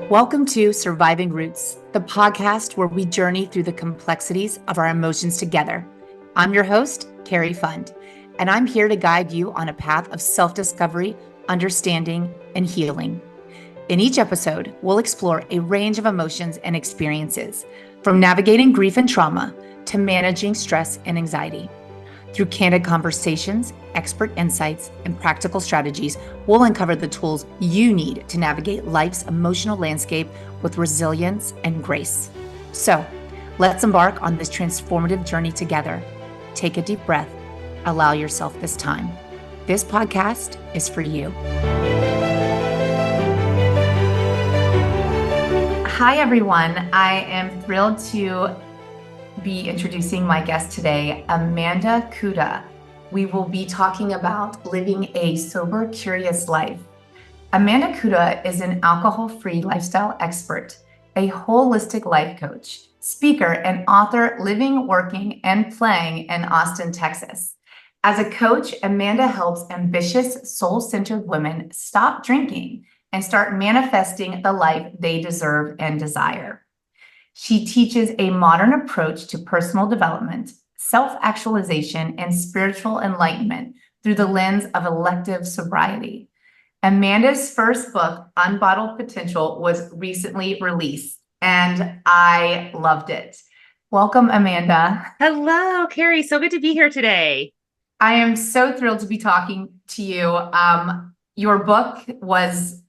Welcome to Surviving Roots, the podcast where we journey through the complexities of our emotions together. I'm your host, Cari, and I'm here to guide you on a path of self-discovery, understanding, and healing. In each episode, we'll explore a range of emotions and experiences, from navigating grief and trauma to managing stress and anxiety. Through candid conversations, expert insights, and practical strategies, we'll uncover the tools you need to navigate life's emotional landscape with resilience and grace. So, let's embark on this transformative journey together. Take a deep breath. Allow yourself this time. This podcast is for you. Hi, everyone. I am thrilled to be introducing my guest today, Amanda Kuda. We will be talking about living a sober, curious life. Amanda Kuda is an alcohol-free lifestyle expert, a holistic life coach, speaker, and author living, working, and playing in Austin, Texas. As a coach, Amanda helps ambitious, soul-centered women stop drinking and start manifesting the life they deserve and desire. She teaches a modern approach to personal development, self-actualization, and spiritual enlightenment through the lens of elective sobriety. Amanda's first book, Unbottled Potential, was recently released, and I loved it. Welcome, Amanda. Hello, Cari. So good to be here today. I am so thrilled to be talking to you. Your book was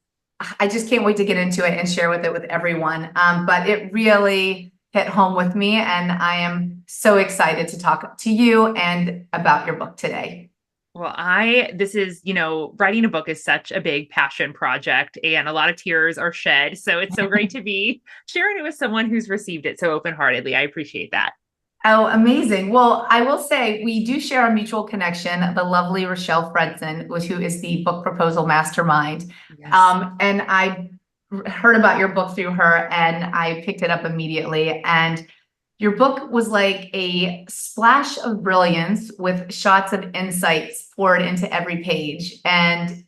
I just can't wait to get into it and share with everyone. But it really hit home with me, and I am so excited to talk to you and about your book today. Well, writing a book is such a big passion project, and a lot of tears are shed. So it's so great to be sharing it with someone who's received it so open-heartedly. I appreciate that. Oh, amazing. Well, I will say we do share a mutual connection, the lovely Rochelle Fredson, who is the book proposal mastermind. Yes. And I heard about your book through her, and I picked it up immediately. And your book was like a splash of brilliance with shots of insights poured into every page. And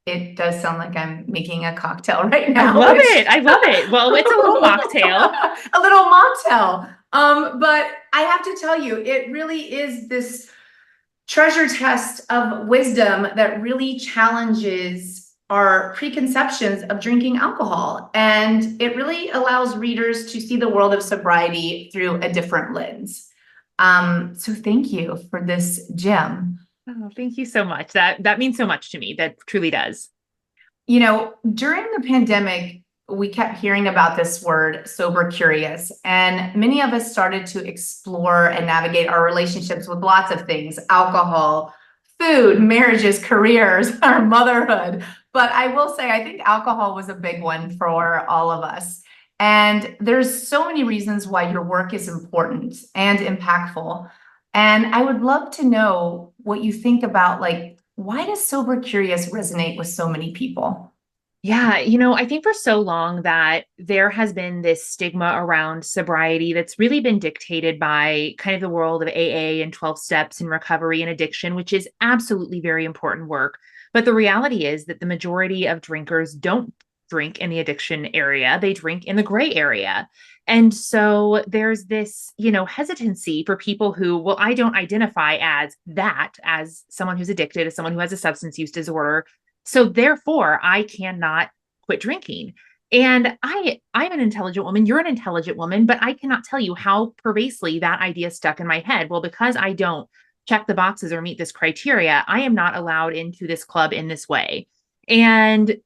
it does sound like I'm making a cocktail right now. I love it. Well, it's a little mocktail. A little mocktail. But I have to tell you, it really is this treasure chest of wisdom that really challenges our preconceptions of drinking alcohol. And it really allows readers to see the world of sobriety through a different lens. So thank you for this gem. Oh, thank you so much. That means so much to me. That truly does. You know, during the pandemic, we kept hearing about this word, sober curious, and many of us started to explore and navigate our relationships with lots of things: alcohol, food, marriages, careers, our motherhood. But I will say, I think alcohol was a big one for all of us. And there's so many reasons why your work is important and impactful. And I would love to know what you think about, like, why does sober curious resonate with so many people? Yeah, I think for so long that there has been this stigma around sobriety that's really been dictated by kind of the world of AA and 12 steps and recovery and addiction, which is absolutely very important work. But the reality is that the majority of drinkers don't drink in the addiction area, they drink in the gray area. And so there's this, hesitancy for people who, well, I don't identify as someone who's addicted, as someone who has a substance use disorder. So therefore, I cannot quit drinking. And I'm an intelligent woman. You're an intelligent woman, but I cannot tell you how pervasively that idea stuck in my head. Well, because I don't check the boxes or meet this criteria, I am not allowed into this club in this way. And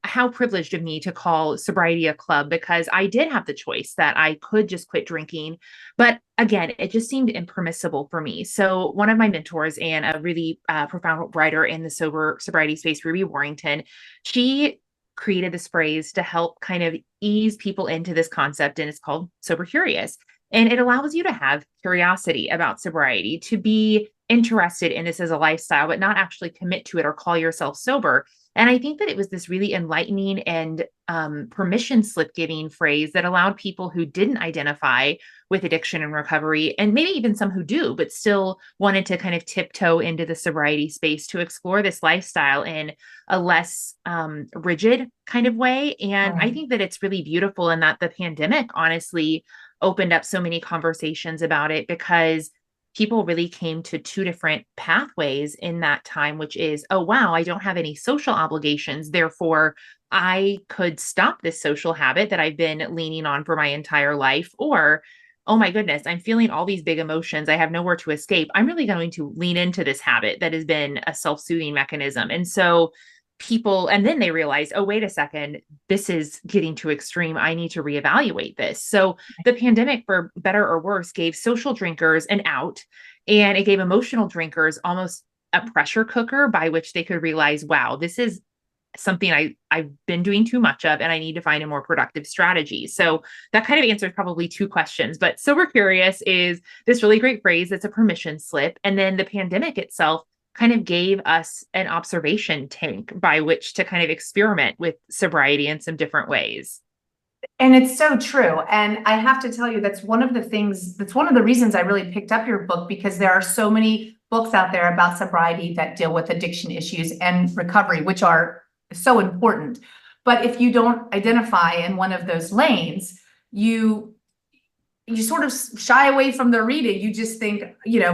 how privileged of me to call sobriety a club, because I did have the choice that I could just quit drinking. But again, it just seemed impermissible for me. So one of my mentors and a really profound writer in the sobriety space, Ruby Warrington, she created this phrase to help kind of ease people into this concept. And it's called sober curious. And it allows you to have curiosity about sobriety, to be interested in this as a lifestyle, but not actually commit to it or call yourself sober. And I think that it was this really enlightening and permission slip giving phrase that allowed people who didn't identify with addiction and recovery, and maybe even some who do, but still wanted to kind of tiptoe into the sobriety space to explore this lifestyle in a less rigid kind of way. And I Right. think that it's really beautiful, and that the pandemic honestly opened up so many conversations about it, because people really came to two different pathways in that time, which is, oh, wow, I don't have any social obligations. Therefore, I could stop this social habit that I've been leaning on for my entire life. Or, oh my goodness, I'm feeling all these big emotions. I have nowhere to escape. I'm really going to lean into this habit that has been a self soothing mechanism. And so, people, and then they realize, oh, wait a second, this is getting too extreme. I need to reevaluate this. So the pandemic, for better or worse, gave social drinkers an out, and it gave emotional drinkers almost a pressure cooker by which they could realize, wow, this is something I've been doing too much of, and I need to find a more productive strategy. So that kind of answers probably two questions. But sober curious is this really great phrase that's a permission slip. And then the pandemic itself kind of gave us an observation tank by which to kind of experiment with sobriety in some different ways. And it's so true. And I have to tell you, that's one of the things, that's one of the reasons I really picked up your book, because there are so many books out there about sobriety that deal with addiction issues and recovery, which are so important. But if you don't identify in one of those lanes, you you sort of shy away from the reading. You just think,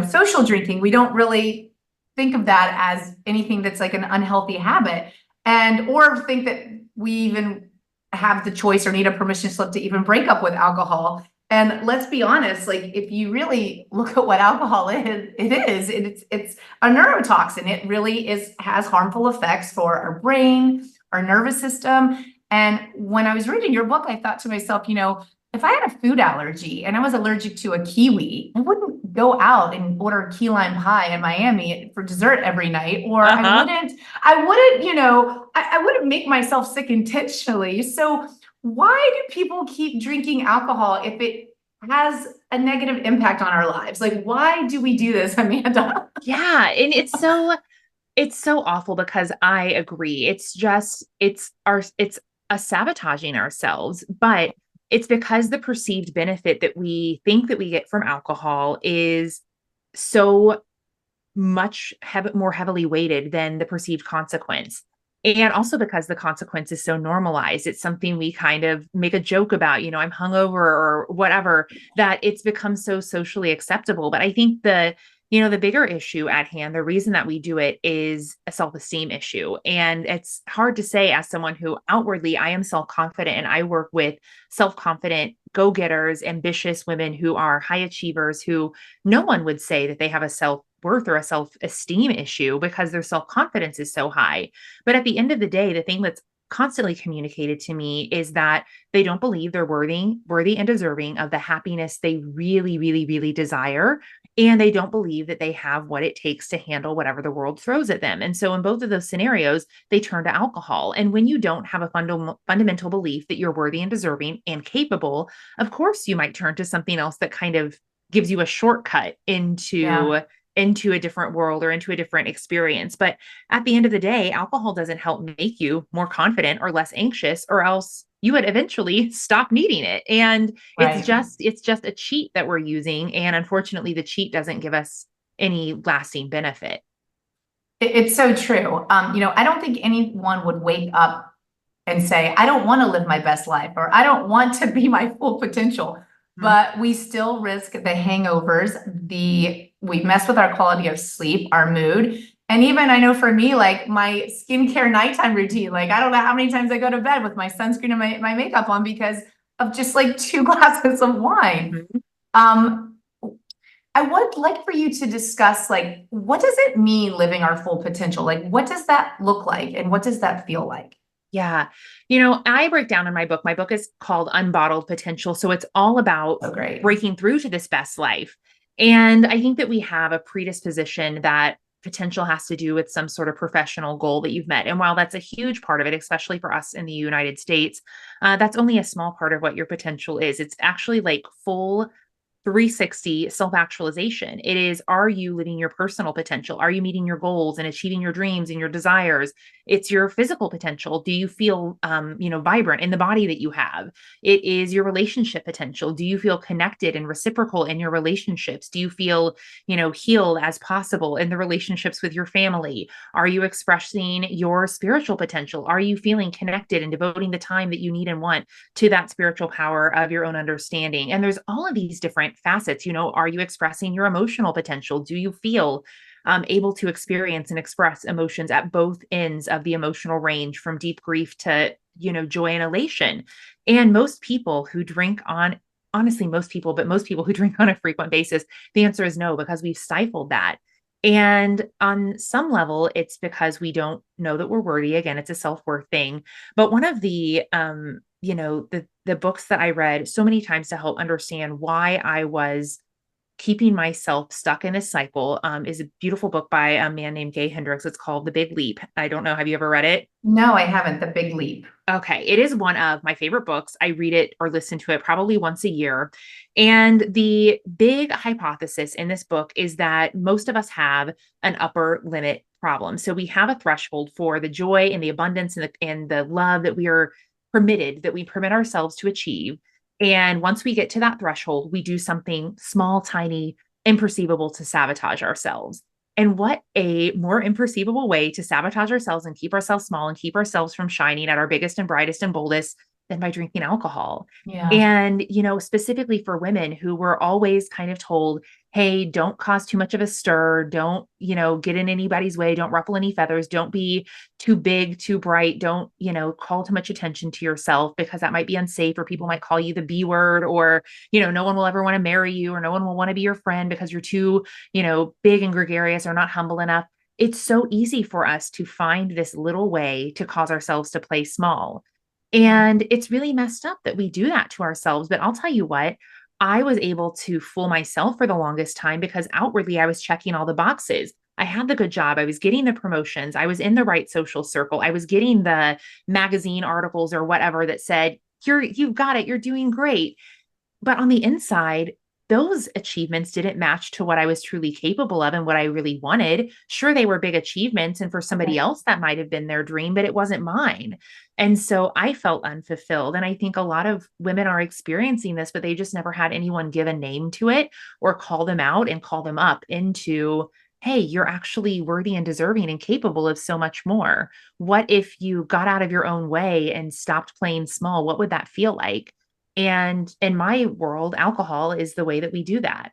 social drinking, we don't really think of that as anything that's like an unhealthy habit, and or think that we even have the choice or need a permission slip to even break up with alcohol. And let's be honest, like if you really look at what alcohol is, it's a neurotoxin. It really has harmful effects for our brain, our nervous system. And when I was reading your book, I thought to myself, if I had a food allergy and I was allergic to a kiwi, I wouldn't go out and order key lime pie in Miami for dessert every night, or Uh-huh. I wouldn't make myself sick intentionally. So why do people keep drinking alcohol if it has a negative impact on our lives? Like, why do we do this, Amanda? Yeah, and it's so awful, because I agree. It's a sabotaging ourselves, but it's because the perceived benefit that we think that we get from alcohol is so more heavily weighted than the perceived consequence. And also because the consequence is so normalized. It's something we kind of make a joke about, I'm hungover or whatever, that it's become so socially acceptable. But I think the bigger issue at hand, the reason that we do it, is a self-esteem issue. And it's hard to say, as someone who outwardly I am self-confident and I work with self-confident go-getters, ambitious women who are high achievers, who no one would say that they have a self-worth or a self-esteem issue because their self-confidence is so high. But at the end of the day, the thing that's constantly communicated to me is that they don't believe they're worthy and deserving of the happiness they really, really, really desire. And they don't believe that they have what it takes to handle whatever the world throws at them. And so in both of those scenarios, they turn to alcohol. And when you don't have a fundamental belief that you're worthy and deserving and capable, of course you might turn to something else that kind of gives you a shortcut Yeah, into a different world or into a different experience. But at the end of the day, alcohol doesn't help make you more confident or less anxious, or else you would eventually stop needing it. And it's right. just a cheat that we're using. And unfortunately, the cheat doesn't give us any lasting benefit. It's so true. I don't think anyone would wake up and say, I don't want to live my best life, or I don't want to be my full potential. Mhm. But we still risk the hangovers, we mess with our quality of sleep, our mood. And even I know for me, like my skincare nighttime routine, like I don't know how many times I go to bed with my sunscreen and my makeup on because of just like two glasses of wine. Mhm. Um, I would like for you to discuss, like, what does it mean living our full potential? Like, what does that look like and what does that feel like? Yeah. I break down in my book is called Unbottled Potential. So it's all about So great. breaking through to this best life. And I think that we have a predisposition that potential has to do with some sort of professional goal that you've met. And while that's a huge part of it, especially for us in the United States, that's only a small part of what your potential is. It's actually like full 360 self-actualization. It is, are you living your personal potential? Are you meeting your goals and achieving your dreams and your desires? It's your physical potential. Do you feel, vibrant in the body that you have? It is your relationship potential. Do you feel connected and reciprocal in your relationships? Do you feel, healed as possible in the relationships with your family? Are you expressing your spiritual potential? Are you feeling connected and devoting the time that you need and want to that spiritual power of your own understanding? And there's all of these different facets. Are you expressing your emotional potential? Do you feel able to experience and express emotions at both ends of the emotional range, from deep grief to, joy and elation? And most people who drink on, honestly, most people, but most people who drink on a frequent basis, the answer is no, because we've stifled that. And on some level, it's because we don't know that we're worthy. Again, it's a self-worth thing. But one of the books that I read so many times to help understand why I was keeping myself stuck in this cycle is a beautiful book by a man named Gay Hendricks. It's called The Big Leap. I don't know. Have you ever read it? No, I haven't. The Big Leap. Okay. It is one of my favorite books. I read it or listen to it probably once a year. And the big hypothesis in this book is that most of us have an upper limit problem. So we have a threshold for the joy and the abundance and the love that we permit ourselves to achieve. And once we get to that threshold, we do something small, tiny, imperceivable to sabotage ourselves. And what a more imperceivable way to sabotage ourselves and keep ourselves small and keep ourselves from shining at our biggest and brightest and boldest than by drinking alcohol. Yeah. And, specifically for women who were always kind of told, hey, don't cause too much of a stir. Don't, get in anybody's way. Don't ruffle any feathers. Don't be too big, too bright. Don't, call too much attention to yourself, because that might be unsafe, or people might call you the B word, or, no one will ever want to marry you, or no one will want to be your friend because you're too, big and gregarious or not humble enough. It's so easy for us to find this little way to cause ourselves to play small. And it's really messed up that we do that to ourselves. But I'll tell you what, I was able to fool myself for the longest time, because outwardly I was checking all the boxes. I had the good job. I was getting the promotions. I was in the right social circle. I was getting the magazine articles or whatever that said, you've got it. You're doing great. But on the inside, those achievements didn't match to what I was truly capable of and what I really wanted. Sure, they were big achievements, and for somebody Okay. else, that might have been their dream, but it wasn't mine. And so I felt unfulfilled. And I think a lot of women are experiencing this, but they just never had anyone give a name to it or call them out and call them up into, hey, you're actually worthy and deserving and capable of so much more. What if you got out of your own way and stopped playing small? What would that feel like? And in my world, alcohol is the way that we do that.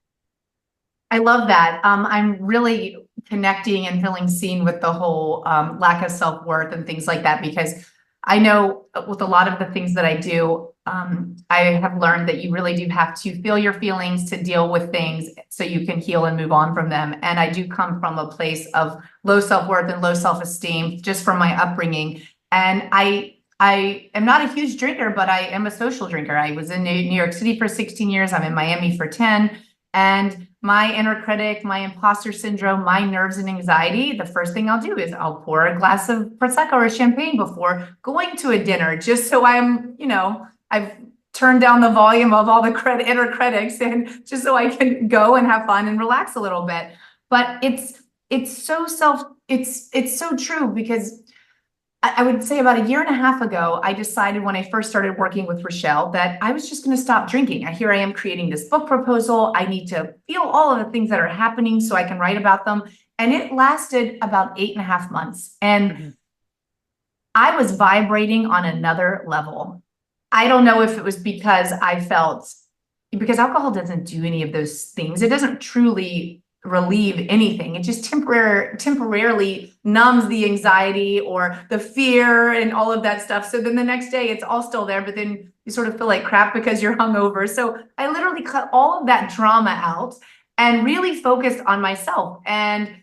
I love that. I'm really connecting and feeling seen with the whole lack of self-worth and things like that, because I know with a lot of the things that I do, I have learned that you really do have to feel your feelings to deal with things so you can heal and move on from them. And I do come from a place of low self-worth and low self-esteem just from my upbringing. And I am not a huge drinker, but I am a social drinker. I was in New York City for 16 years. I'm in Miami for 10. And my inner critic, my imposter syndrome, my nerves and anxiety, the first thing I'll do is I'll pour a glass of Prosecco or champagne before going to a dinner, just so I've turned down the volume of all the inner critics, and just so I can go and have fun and relax a little bit. But it's so true, because I would say about a year and a half ago, I decided when I first started working with Rochelle that I was just going to stop drinking. Here I am creating this book proposal. I need to feel all of the things that are happening so I can write about them. And it lasted about 8.5 months. And Mhm. I was vibrating on another level. I don't know if it was because because alcohol doesn't do any of those things. It doesn't truly relieve anything. It just temporarily numbs the anxiety or the fear and all of that stuff. So then the next day it's all still there, but then you sort of feel like crap because you're hungover. So I literally cut all of that drama out and really focused on myself. And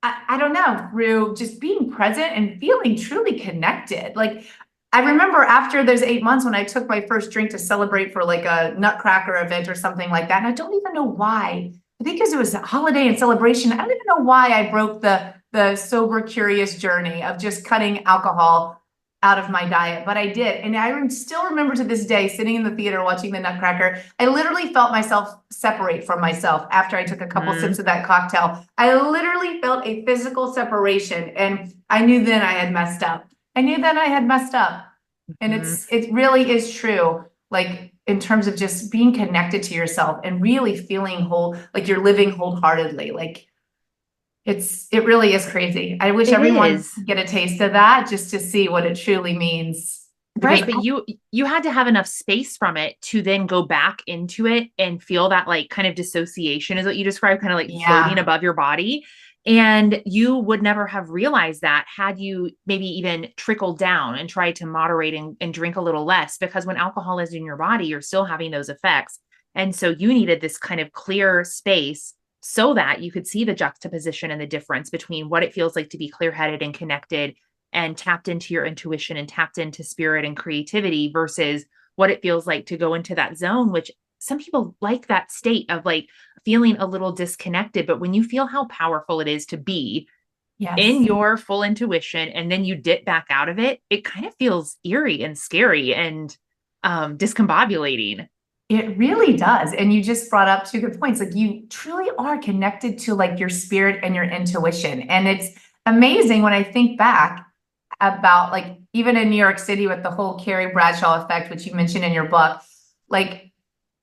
I don't know, through just being present and feeling truly connected. Like, I remember after those 8 months when I took my first drink to celebrate for like a nutcracker event or something like that. And I don't even know why. I think because it was a holiday and celebration. I don't even know why I broke the sober curious journey of just cutting alcohol. out of my diet, but I did. And I still remember to this day sitting in the theater watching the Nutcracker. I literally felt myself separate from myself after I took a couple sips of that cocktail. I literally felt a physical separation, and I knew then I had messed up. I knew then I had messed up. And it really is true. Like in terms of just being connected to yourself and really feeling whole, like you're living wholeheartedly. Like it really is crazy. I wish It everyone is. could get a taste of that just to see what it truly means. Because Right, but you had to have enough space from it to then go back into it and feel that like kind of dissociation is what you described, kind of like floating yeah, above your body. And you would never have realized that had you maybe even trickled down and tried to moderate and drink a little less, because when alcohol is in your body, you're still having those effects. And so you needed this kind of clear space so that you could see the juxtaposition and the difference between what it feels like to be clear-headed and connected and tapped into your intuition and tapped into spirit and creativity versus what it feels like to go into that zone, which some people like that state of like feeling a little disconnected. But when you feel how powerful it is to be in yes. your full intuition and then you dip back out of it, it kind of feels eerie and scary and discombobulating. It really does. And you just brought up two good points. Like you truly are connected to like your spirit and your intuition. And it's amazing when I think back about like even in New York City with the whole Carrie Bradshaw effect, which you mentioned in your book. Like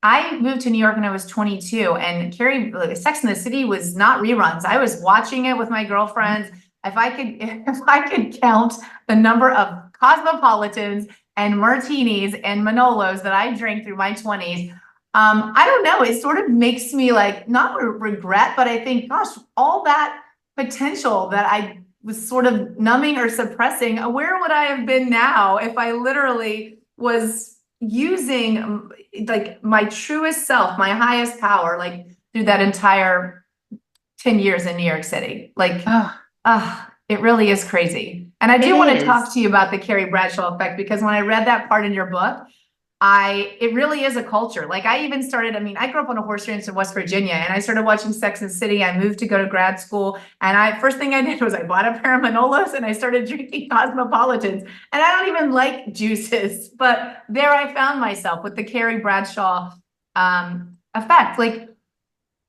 I moved to New York when I was 22, and Carrie, like, Sex in the City was not reruns. I was watching it with my girlfriends. If I could count the number of cosmopolitans and martinis and Manolos that I drank through my 20s, I don't know. It sort of makes me like not regret, but I think, gosh, all that potential that I was sort of numbing or suppressing, where would I have been now if I literally was using like my truest self, my highest power, like through that entire 10 years in New York City? Like, Oh, it really is crazy. And I it do want to is. talk to you about the Carrie Bradshaw effect, because when I read that part in your book, it really is a culture. Like I even started, I mean, I grew up on a horse ranch in West Virginia, and I started watching Sex and the City. I moved to go to grad school, and first thing I did was I bought a pair of Manolos and I started drinking Cosmopolitans. And I don't even like juices, but there I found myself with the Carrie Bradshaw effect. Like,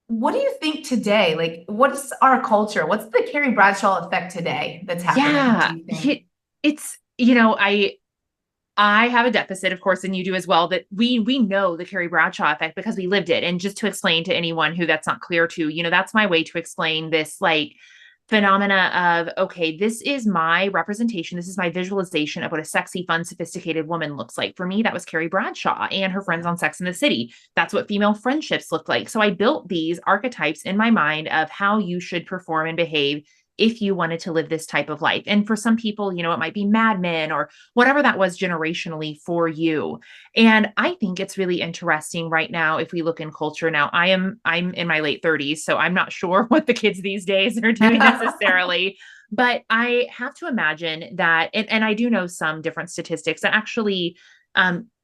what do you think today? Like, what's our culture? What's the Carrie Bradshaw effect today that's happening, do Yeah. you think? It's, I have a deficit, of course, and you do as well, that we know the Carrie Bradshaw effect because we lived it. And just to explain to anyone who that's not clear to, that's my way to explain this like phenomena of, okay, this is my representation, this is my visualization of what a sexy, fun, sophisticated woman looks like. For me, that was Carrie Bradshaw and her friends on Sex in the City. That's what female friendships look like. So I built these archetypes in my mind of how you should perform and behave if you wanted to live this type of life. And for some people, it might be Mad Men or whatever that was generationally for you. And I think it's really interesting right now if we look in culture. Now, I'm in my late 30s, so I'm not sure what the kids these days are doing necessarily. But I have to imagine that, and I do know some different statistics that actually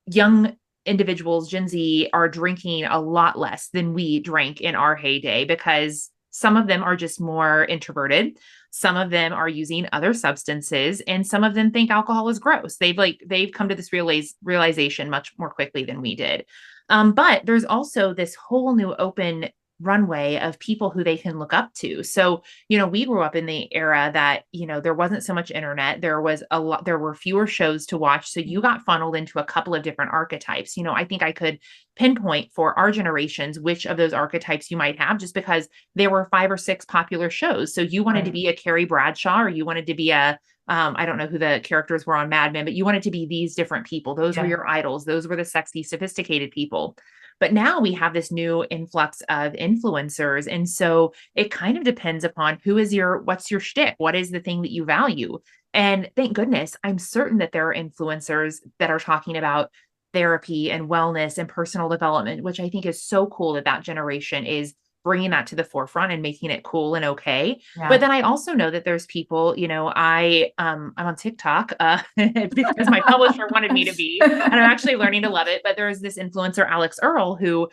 young individuals, Gen Z, are drinking a lot less than we drank in our heyday because some of them are just more introverted. Some of them are using other substances, and some of them think alcohol is gross. They've come to this realization much more quickly than we did. But there's also this whole new open runway of people who they can look up to. So, we grew up in the era that, there wasn't so much internet. There were fewer shows to watch. So you got funneled into a couple of different archetypes. I think I could pinpoint for our generations which of those archetypes you might have just because there were 5 or 6 popular shows. So you wanted to Right. be a Carrie Bradshaw, or you wanted to be I don't know who the characters were on Mad Men, but you wanted to be these different people. Those were Yeah. your idols. Those were the sexy, sophisticated people. But now we have this new influx of influencers. And so it kind of depends upon what's your shtick? What is the thing that you value? And thank goodness, I'm certain that there are influencers that are talking about therapy and wellness and personal development, which I think is so cool that that generation is bringing that to the forefront and making it cool and okay. But Yeah. then I also know that there's people, I'm on TikTok because my publisher wanted me to be, and I'm actually learning to love it. But there's this influencer, Alex Earl, who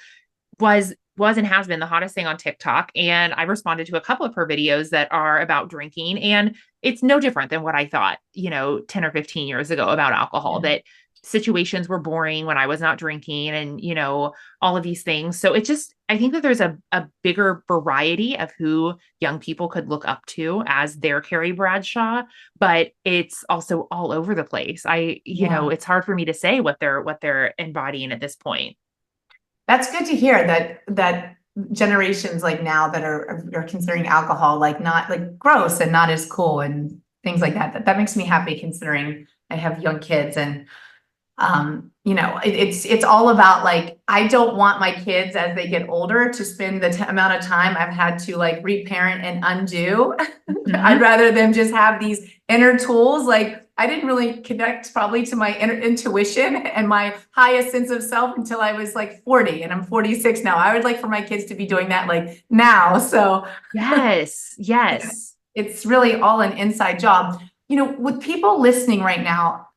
was was and has been the hottest thing on TikTok. And I responded to a couple of her videos that are about drinking. And it's no different than what I thought, 10 or 15 years ago about alcohol, Yeah. that situations were boring when I was not drinking and, all of these things. So it just, I think that there's a bigger variety of who young people could look up to as their Carrie Bradshaw, but it's also all over the place. Yeah. It's hard for me to say what they're embodying at this point. That's good to hear that generations like now that are considering alcohol like not like gross and not as cool and things like that. That makes me happy considering I have young kids and it's all about like I don't want my kids as they get older to spend the amount of time I've had to like reparent and undo. I'd Mhm. rather them just have these inner tools. Like I didn't really connect probably to my inner intuition and my highest sense of self until I was like 40 and I'm 46 now. I would like for my kids to be doing that like now. So Yes. Yes. it's really all an inside job. With people listening right now,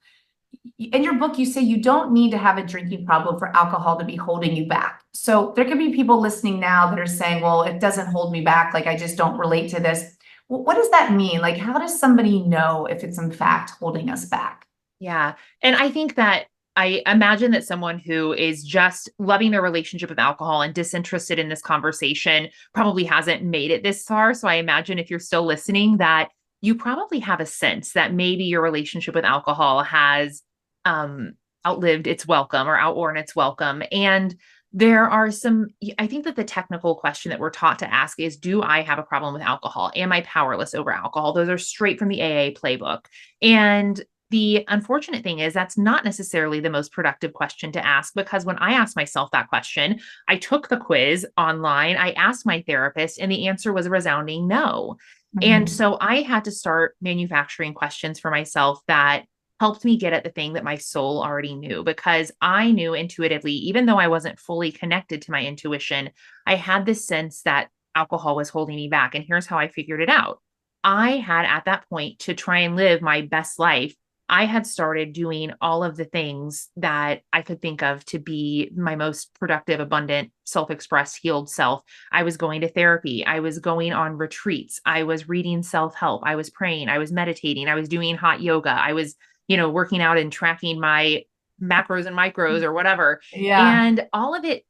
in your book, you say you don't need to have a drinking problem for alcohol to be holding you back. So there could be people listening now that are saying, well, it doesn't hold me back. Like, I just don't relate to this. Well, what does that mean? Like, how does somebody know if it's in fact holding us back? Yeah. And I think that I imagine that someone who is just loving their relationship with alcohol and disinterested in this conversation probably hasn't made it this far. So I imagine if you're still listening, that you probably have a sense that maybe your relationship with alcohol has um, outlived its welcome or outworn its welcome. And there are some, I think that the technical question that we're taught to ask is, do I have a problem with alcohol? Am I powerless over alcohol? Those are straight from the AA playbook. And the unfortunate thing is that's not necessarily the most productive question to ask, because when I asked myself that question, I took the quiz online, I asked my therapist, and the answer was a resounding no. And Mhm. so I had to start manufacturing questions for myself that helped me get at the thing that my soul already knew, because I knew intuitively, even though I wasn't fully connected to my intuition, I had this sense that alcohol was holding me back. And here's how I figured it out. I had at that point, to try and live my best life, I had started doing all of the things that I could think of to be my most productive, abundant, self expressed, healed self. I was going to therapy. I was going on retreats. I was reading self help. I was praying. I was meditating. I was doing hot yoga. I was, working out and tracking my macros and micros or whatever. Yeah. And all of it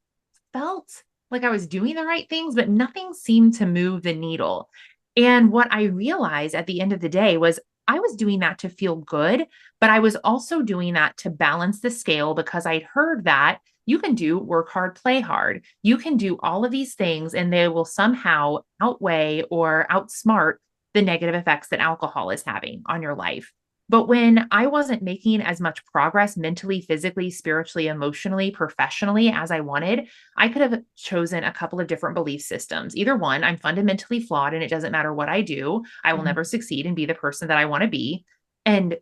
felt like I was doing the right things, but nothing seemed to move the needle. And what I realized at the end of the day was I was doing that to feel good, but I was also doing that to balance the scale, because I'd heard that you can do work hard, play hard. You can do all of these things and they will somehow outweigh or outsmart the negative effects that alcohol is having on your life. But when I wasn't making as much progress mentally, physically, spiritually, emotionally, professionally as I wanted, I could have chosen a couple of different belief systems. Either one, I'm fundamentally flawed and it doesn't matter what I do, I will Mhm. never succeed and be the person that I want to be. And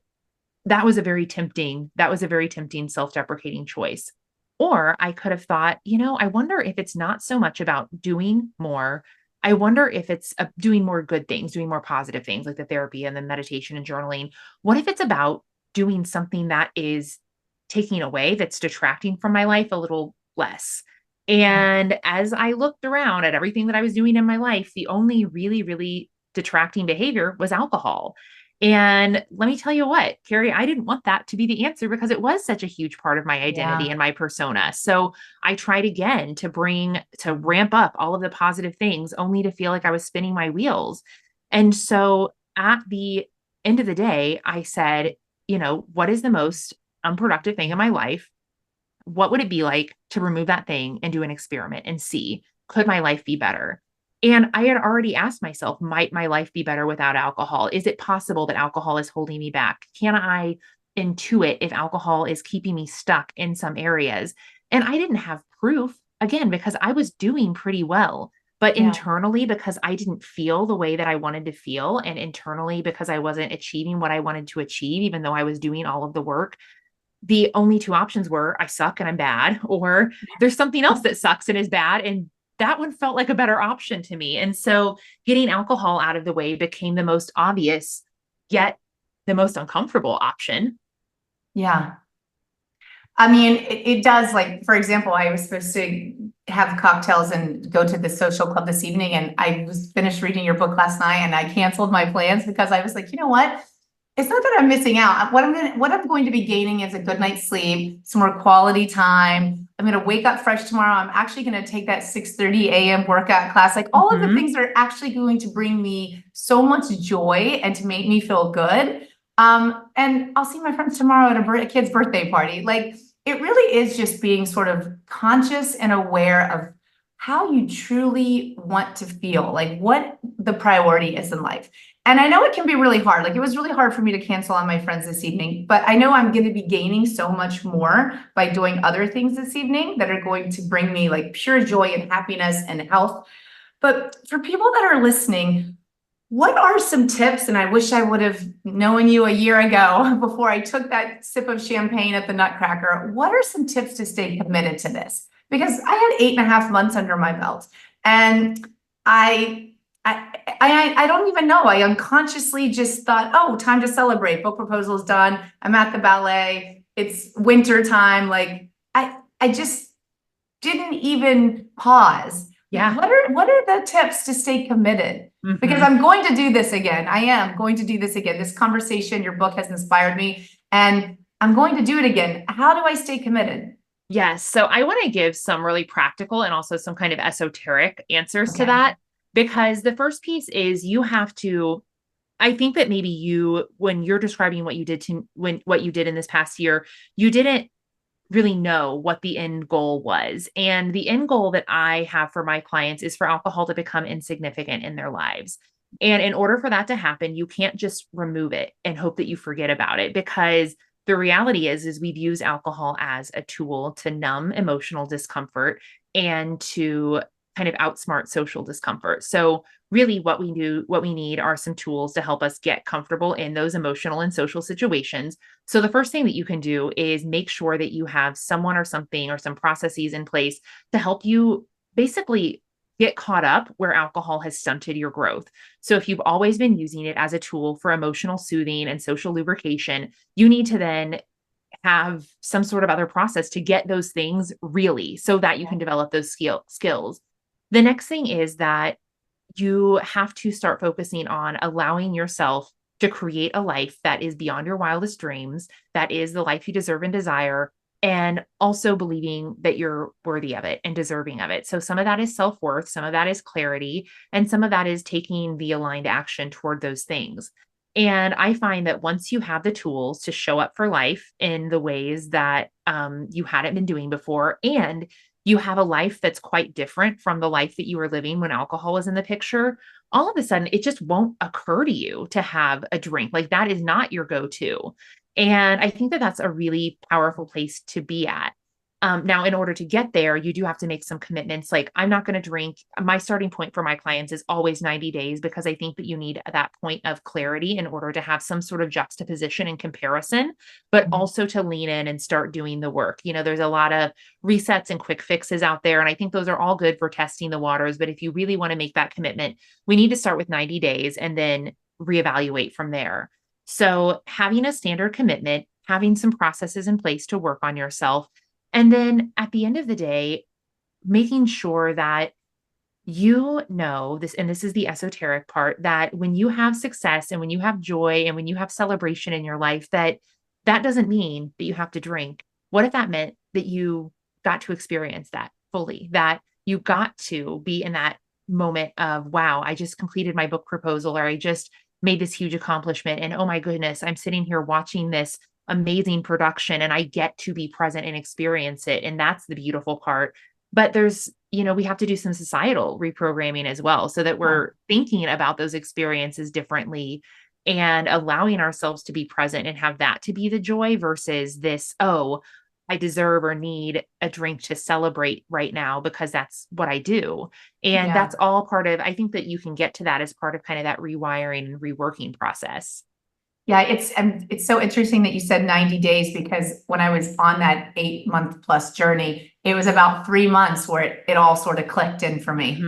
that was a very tempting self-deprecating choice. Or I could have thought, I wonder if it's not so much about doing more. I wonder if it's doing more good things, doing more positive things like the therapy and the meditation and journaling. What if it's about doing something that is taking away, that's detracting from my life a little less? Right. And as I looked around at everything that I was doing in my life, the only really, really detracting behavior was alcohol. And let me tell you what, Cari, I didn't want that to be the answer because it was such a huge part of my identity Yeah. and my persona. So I tried again to ramp up all of the positive things, only to feel like I was spinning my wheels. And so at the end of the day, I said, what is the most unproductive thing in my life? What would it be like to remove that thing and do an experiment and see, could my life be better? And I had already asked myself, might my life be better without alcohol? Is it possible that alcohol is holding me back? Can I intuit if alcohol is keeping me stuck in some areas? And I didn't have proof, again, because I was doing pretty well. But Yeah. internally, because I didn't feel the way that I wanted to feel, and internally, because I wasn't achieving what I wanted to achieve, even though I was doing all of the work, the only two options were I suck and I'm bad, or there's something else that sucks and is bad. And that one felt like a better option to me. And so getting alcohol out of the way became the most obvious, yet the most uncomfortable option. Yeah. I mean, it does like, for example, I was supposed to have cocktails and go to the social club this evening. And I was finished reading your book last night and I canceled my plans because I was like, you know what? It's not that I'm missing out. What I'm going to be gaining is a good night's sleep, some more quality time. I'm going to wake up fresh tomorrow. I'm actually going to take that 6:30 a.m. workout class. Like all of the Mhm. things are actually going to bring me so much joy and to make me feel good. And I'll see my friends tomorrow at a kid's birthday party. Like it really is just being sort of conscious and aware of how you truly want to feel, like what the priority is in life. And I know it can be really hard. Like it was really hard for me to cancel on my friends this evening, but I know I'm going to be gaining so much more by doing other things this evening that are going to bring me like pure joy and happiness and health. But for people that are listening, what are some tips? And I wish I would have known you a year ago before I took that sip of champagne at the Nutcracker. What are some tips to stay committed to this? Because I had 8.5 months under my belt, and I, I don't even know. I unconsciously just thought, oh, time to celebrate. Book proposal's done. I'm at the ballet. It's winter time. Like I just didn't even pause. Yeah. What are the tips to stay committed? Because Mhm. I'm going to do this again. I am going to do this again. This conversation, your book has inspired me, and I'm going to do it again. How do I stay committed? Yes. So I want to give some really practical and also some kind of esoteric answers to Okay. that, because the first piece is you have to, I think that maybe you, when you're describing what you did to when what you did in this past year, you didn't really know what the end goal was. And the end goal that I have for my clients is for alcohol to become insignificant in their lives. And in order for that to happen, you can't just remove it and hope that you forget about it, because the reality is we've used alcohol as a tool to numb emotional discomfort and to kind of outsmart social discomfort. So really what we need are some tools to help us get comfortable in those emotional and social situations. So the first thing that you can do is make sure that you have someone or something or some processes in place to help you basically get caught up where alcohol has stunted your growth. So if you've always been using it as a tool for emotional soothing and social lubrication, you need to then have some sort of other process to get those things really so that you can develop those skills. The next thing is that you have to start focusing on allowing yourself to create a life that is beyond your wildest dreams, that is the life you deserve and desire, and also believing that you're worthy of it and deserving of it. So, some of that is self worth, some of that is clarity, and some of that is taking the aligned action toward those things. And I find that once you have the tools to show up for life in the ways that you hadn't been doing before, and you have a life that's quite different from the life that you were living when alcohol was in the picture, all of a sudden it just won't occur to you to have a drink. Like that is not your go to. And I think that that's a really powerful place to be at. Now, in order to get there, you do have to make some commitments. Like, I'm not going to drink. My starting point for my clients is always 90 days because I think that you need that point of clarity in order to have some sort of juxtaposition and comparison, but Mhm. also to lean in and start doing the work. There's a lot of resets and quick fixes out there. And I think those are all good for testing the waters. But if you really want to make that commitment, we need to start with 90 days and then reevaluate from there. So, having a standard commitment, having some processes in place to work on yourself, and then at the end of the day, making sure that you know this, and this is the esoteric part, that when you have success and when you have joy and when you have celebration in your life, that doesn't mean that you have to drink. What if that meant that you got to experience that fully, that you got to be in that moment of, wow, I just completed my book proposal, or I just made this huge accomplishment. And oh my goodness, I'm sitting here watching this amazing production and I get to be present and experience it. And that's the beautiful part. But we have to do some societal reprogramming as well so that Yeah. we're thinking about those experiences differently and allowing ourselves to be present and have that to be the joy versus this, oh, I deserve or need a drink to celebrate right now because that's what I do. And that's Yeah. all part of, I think that you can get to that as part of kind of that rewiring and reworking process. Yeah, it's so interesting that you said 90 days because when I was on that 8 month plus journey, it was about 3 months where it all sort of clicked in for me.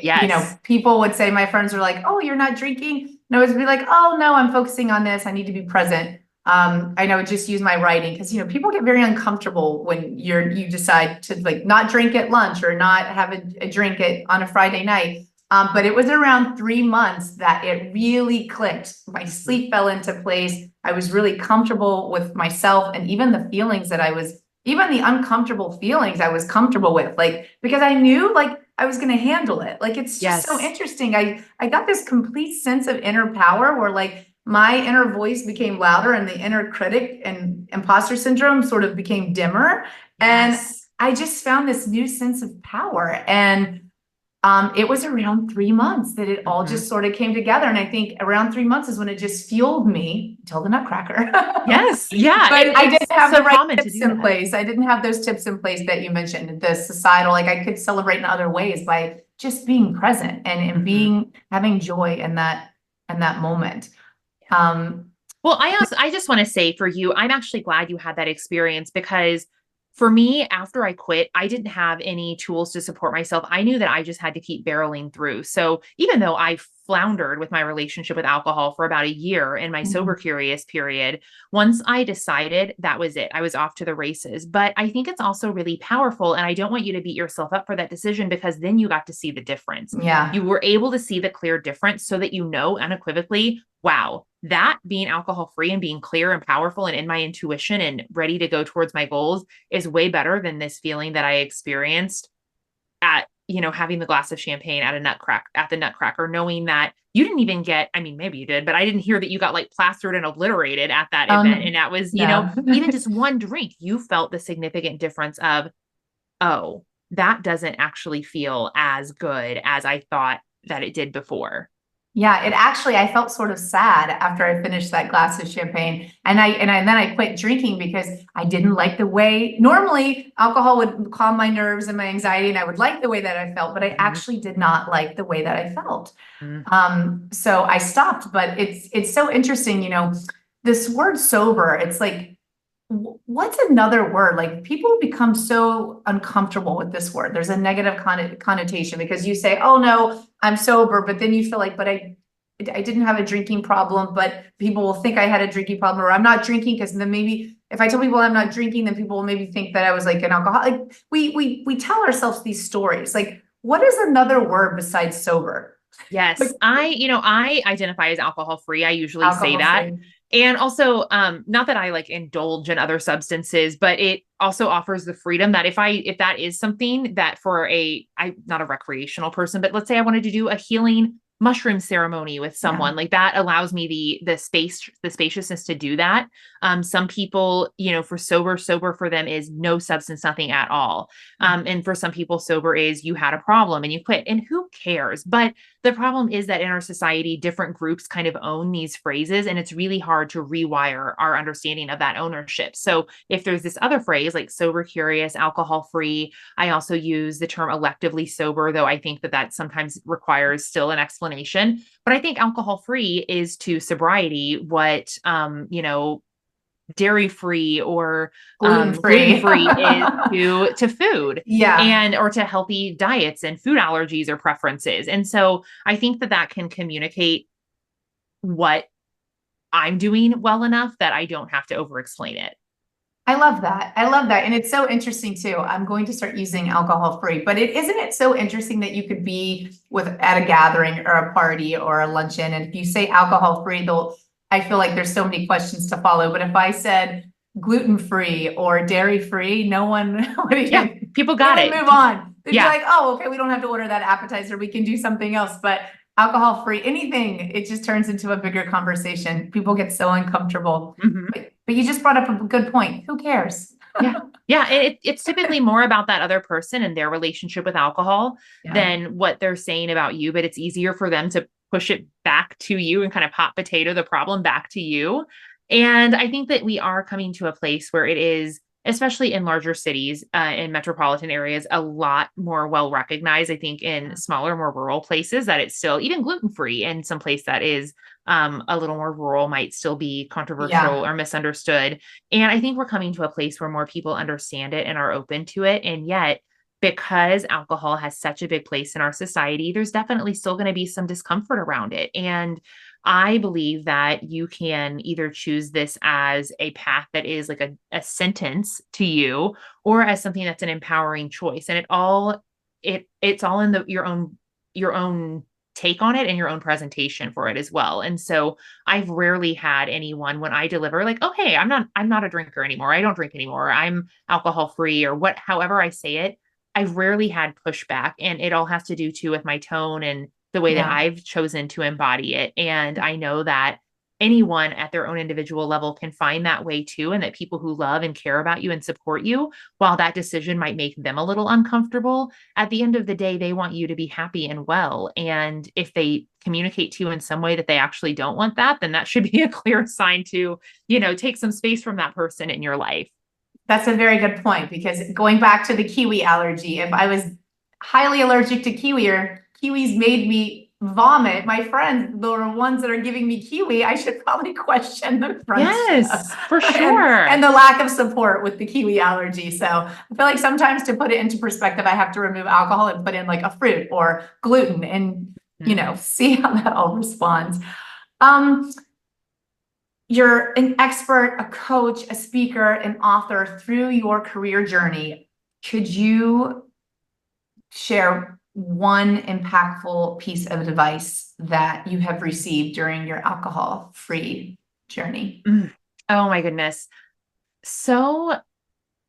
Yes. People would say, my friends were like, "Oh, you're not drinking?" And I would be like, "Oh no, I'm focusing on this. I need to be present." I would just use my writing because, people get very uncomfortable when you decide to like not drink at lunch or not have a drink on a Friday night. But it was around 3 months that it really clicked. My sleep fell into place. I was really comfortable with myself, and even the feelings that even the uncomfortable feelings I was comfortable with, like, because I knew like I was going to handle it. Like, it's just so Yes. interesting. I got this complete sense of inner power where like my inner voice became louder and the inner critic and imposter syndrome sort of became dimmer. And Yes. I just found this new sense of power. And it was around 3 months that it all Mhm. just sort of came together. And I think around 3 months is when it just fueled me until the Nutcracker. Yes. Yeah. But I didn't It's have so the right common to tips do in that. place. I didn't have those tips in place that you mentioned, the societal, like I could celebrate in other ways by just being present and Mhm. being having joy in that moment. Um, Well, I just want to say for you, I'm actually glad you had that experience because for me, after I quit, I didn't have any tools to support myself. I knew that I just had to keep barreling through. So even though I floundered with my relationship with alcohol for about a year in my sober mhm. curious period, once I decided that was it, I was off to the races. But I think it's also really powerful. And I don't want you to beat yourself up for that decision because then you got to see the difference. Yeah. You were able to see the clear difference so that you know unequivocally, wow, that being alcohol free and being clear and powerful and in my intuition and ready to go towards my goals is way better than this feeling that I experienced at, having the glass of champagne at the Nutcracker, knowing that you didn't even get, I mean, maybe you did, but I didn't hear that you got like plastered and obliterated at that event. And that was, No. even just one drink, you felt the significant difference of, oh, that doesn't actually feel as good as I thought that it did before. Yeah, it actually, I felt sort of sad after I finished that glass of champagne. And then I quit drinking because I didn't like the way, normally alcohol would calm my nerves and my anxiety, and I would like the way that I felt, but I Mhm. actually did not like the way that I felt. Mhm. So I stopped, but it's so interesting, this word sober, it's like, what's another word? Like, people become so uncomfortable with this word. There's a negative connotation because you say, "Oh no, I'm sober," but then you feel like, "But I didn't have a drinking problem," but people will think I had a drinking problem, or I'm not drinking because then maybe if I tell people I'm not drinking, then people will maybe think that I was like an alcoholic. Like, we tell ourselves these stories. Like, what is another word besides sober? Like, Yes, I identify as alcohol free. I usually say alcohol that. free. And also, not that I like indulge in other substances, but it also offers the freedom that if that is something that for I'm not a recreational person, but let's say I wanted to do a healing mushroom ceremony with Yeah. someone, like that allows me the spaciousness to do that. Some people, for sober for them is no substance, nothing at all. And for some people, sober is you had a problem and you quit, and who cares? But the problem is that in our society, different groups kind of own these phrases, and it's really hard to rewire our understanding of that ownership. So if there's this other phrase like sober curious, alcohol free, I also use the term electively sober, though I think that that sometimes requires still an explanation. But I think alcohol free is to sobriety what, dairy free or Gluten gluten free. free is to food Yeah. and or to healthy diets and food allergies or preferences. And so I think that that can communicate what I'm doing well enough that I don't have to over explain it. I love that. I love that. And it's so interesting too. I'm going to start using alcohol free, but isn't it so interesting that you could be at a gathering or a party or a luncheon, and if you say alcohol free, I feel like there's so many questions to follow. But if I said gluten free or dairy free, no one would Yeah, even, people they got would it. move on. They'd be Yeah. like, "Oh, okay, we don't have to order that appetizer. We can do something else." But alcohol free, anything, it just turns into a bigger conversation. People get so uncomfortable. Mhm. But you just brought up a good point. Who cares? Yeah. Yeah. It's typically more about that other person and their relationship with alcohol Yeah. than what they're saying about you. But it's easier for them to push it back to you and kind of hot potato the problem back to you. And I think that we are coming to a place where it is, especially in larger cities, in metropolitan areas, a lot more well recognized. I think in smaller, more rural places that it's still even gluten free, and some place that is a little more rural might still be controversial Yeah. or misunderstood. And I think we're coming to a place where more people understand it and are open to it. And yet, because alcohol has such a big place in our society, there's definitely still going to be some discomfort around it. And I believe that you can either choose this as a path that is like a sentence to you, or as something that's an empowering choice. And it's all in your own take on it and your own presentation for it as well. And so I've rarely had anyone when I deliver like, oh hey, I'm not a drinker anymore. I don't drink anymore. I'm alcohol free or what, however I say it. I've rarely had pushback, and it all has to do too with my tone and the way that Yeah. I've chosen to embody it. And I know that anyone at their own individual level can find that way too. And that people who love and care about you and support you, while that decision might make them a little uncomfortable, at the end of the day, they want you to be happy and well. And if they communicate to you in some way that they actually don't want that, then that should be a clear sign to, take some space from that person in your life. That's a very good point, because going back to the kiwi allergy, if I was highly allergic to kiwi or kiwis made me vomit, my friends, the ones that are giving me kiwi, I should probably question the friendship Yes, for and sure. the lack of support with the kiwi allergy. So I feel like sometimes, to put it into perspective, I have to remove alcohol and put in like a fruit or gluten and, Mhm. see how that all responds. Um, you're an expert, a coach, a speaker, an author through your career journey. Could you share one impactful piece of advice that you have received during your alcohol-free journey? Mm. Oh my goodness. So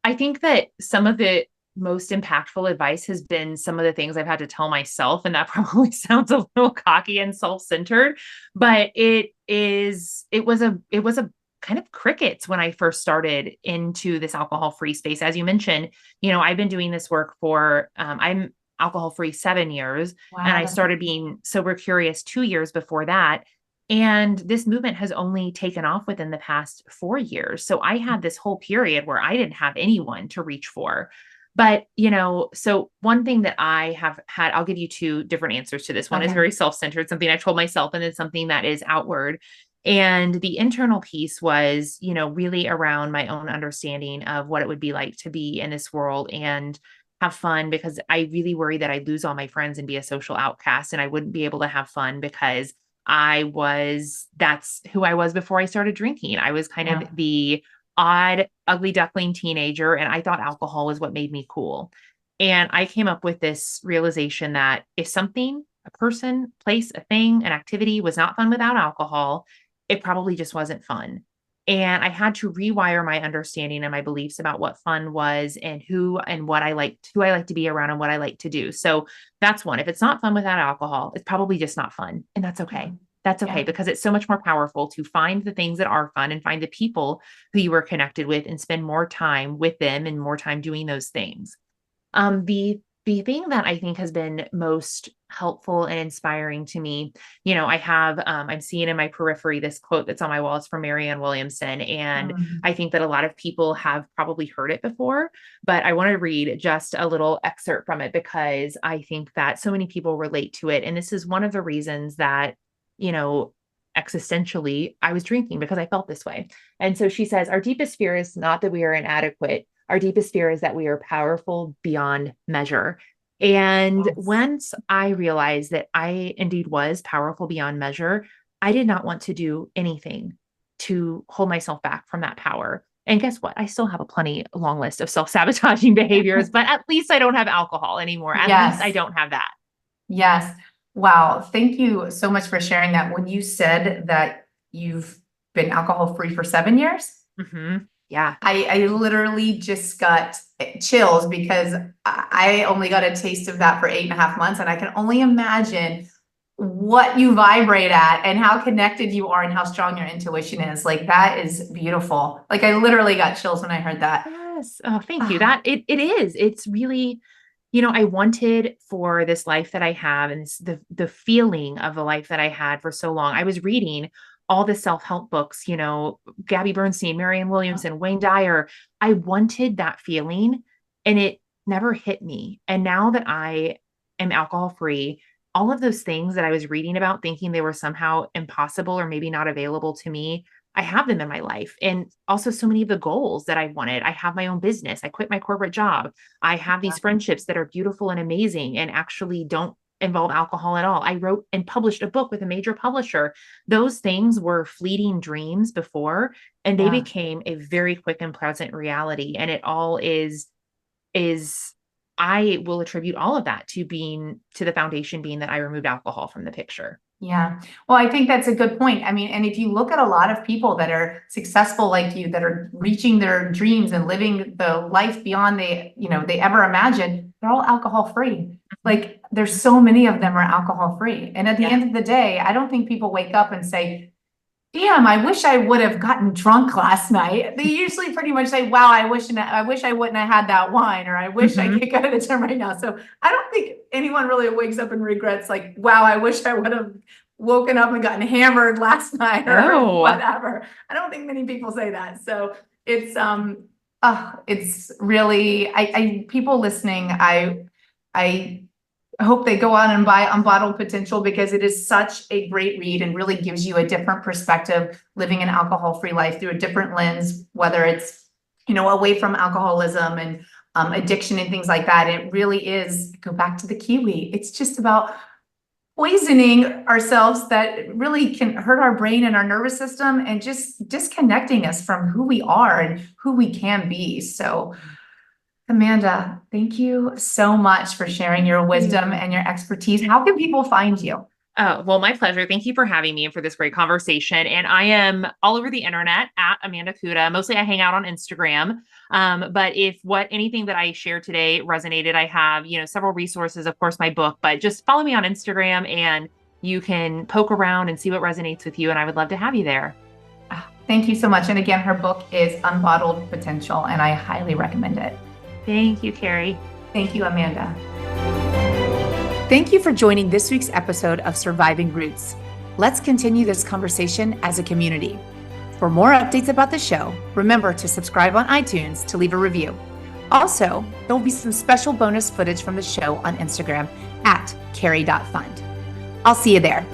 I think that some of the most impactful advice has been some of the things I've had to tell myself. And that probably sounds a little cocky and self-centered, but it was a kind of crickets when I first started into this alcohol-free space. As you mentioned, I've been doing this work for, I'm alcohol-free 7 years, and Wow, I started being sober curious 2 years before that. And this movement has only taken off within the past 4 years. So I had this whole period where I didn't have anyone to reach for. But, so one thing that I have had, I'll give you two different answers to this. One is okay. very self centered, something I told myself, and then something that is outward. And the internal piece was, really around my own understanding of what it would be like to be in this world and have fun, because I really worry that I'd lose all my friends and be a social outcast, and I wouldn't be able to have fun because that's who I was before I started drinking. I was kind of Yeah. the odd, ugly duckling teenager, and I thought alcohol was what made me cool. And I came up with this realization that if something, a person, place, a thing, an activity was not fun without alcohol, it probably just wasn't fun. And I had to rewire my understanding and my beliefs about what fun was and who I like to be around and what I like to do. So that's one. If it's not fun without alcohol, it's probably just not fun. And that's okay. That's okay, Yeah. because it's so much more powerful to find the things that are fun and find the people who you are connected with and spend more time with them and more time doing those things. The thing that I think has been most helpful and inspiring to me, I'm seeing in my periphery this quote that's on my wall. It's from Marianne Williamson, and Mm. I think that a lot of people have probably heard it before, but I want to read just a little excerpt from it because I think that so many people relate to it. And this is one of the reasons that, you know, existentially, I was drinking, because I felt this way. And so she says, our deepest fear is not that we are inadequate. Our deepest fear is that we are powerful beyond measure. And Yes. once I realized that I indeed was powerful beyond measure, I did not want to do anything to hold myself back from that power. And guess what? I still have a plenty long list of self-sabotaging behaviors, but at least I don't have alcohol anymore. At least I Yes. don't have that. Yes. Wow. Thank you so much for sharing that. When you said that you've been alcohol-free for 7 years, Yeah. I literally just got chills, because I only got a taste of that for 8.5 months. And I can only imagine what you vibrate at and how connected you are and how strong your intuition is. Like, that is beautiful. Like, I literally got chills when I heard that. Yes. Oh, thank you. Ah, It is. It's really, I wanted for this life that I have, and the feeling of the life that I had for so long. I was reading all the self-help books, Gabby Bernstein, Marianne Williamson, Wayne Dyer. I wanted that feeling, and it never hit me. And now that I am alcohol free, all of those things that I was reading about, thinking they were somehow impossible or maybe not available to me, I have them in my life. And also so many of the goals that I wanted. I have my own business. I quit my corporate job. I have these friendships that are beautiful and amazing and actually don't involve alcohol at all. I wrote and published a book with a major publisher. Those things were fleeting dreams before, and they Yeah. became a very quick and pleasant reality. And it all is I will attribute all of that to the foundation being that I removed alcohol from the picture. Yeah. Well, I think that's a good point. I mean, and if you look at a lot of people that are successful like you, that are reaching their dreams and living the life beyond they ever imagined, they're all alcohol free. Like there's so many of them are alcohol free. And at the end of the day, I don't think people wake up and say, damn, I wish I would have gotten drunk last night. They usually pretty much say, wow, I wish I wouldn't have had that wine, or I wish I could go to the gym right now. So I don't think anyone really wakes up and regrets like, wow, I wish I would have woken up and gotten hammered last night or whatever. I don't think many people say that. So it's really, people listening, I hope they go out and buy Unbottled Potential, because it is such a great read and really gives you a different perspective living an alcohol-free life through a different lens, whether it's, away from alcoholism and addiction and things like that. It really is, go back to the kiwi. It's just about poisoning ourselves that really can hurt our brain and our nervous system, and just disconnecting us from who we are and who we can be. So Amanda, thank you so much for sharing your wisdom and your expertise. How can people find you? Oh, well, my pleasure. Thank you for having me and for this great conversation. And I am all over the internet at Amanda Kuda. Mostly I hang out on Instagram. But if anything that I shared today resonated, I have, several resources, of course, my book, but just follow me on Instagram and you can poke around and see what resonates with you. And I would love to have you there. Thank you so much. And again, her book is Unbottled Potential, and I highly recommend it. Thank you, Cari. Thank you, Amanda. Thank you for joining this week's episode of Surviving Roots. Let's continue this conversation as a community. For more updates about the show, remember to subscribe on iTunes to leave a review. Also, there will be some special bonus footage from the show on Instagram at Cari.fund. I'll see you there.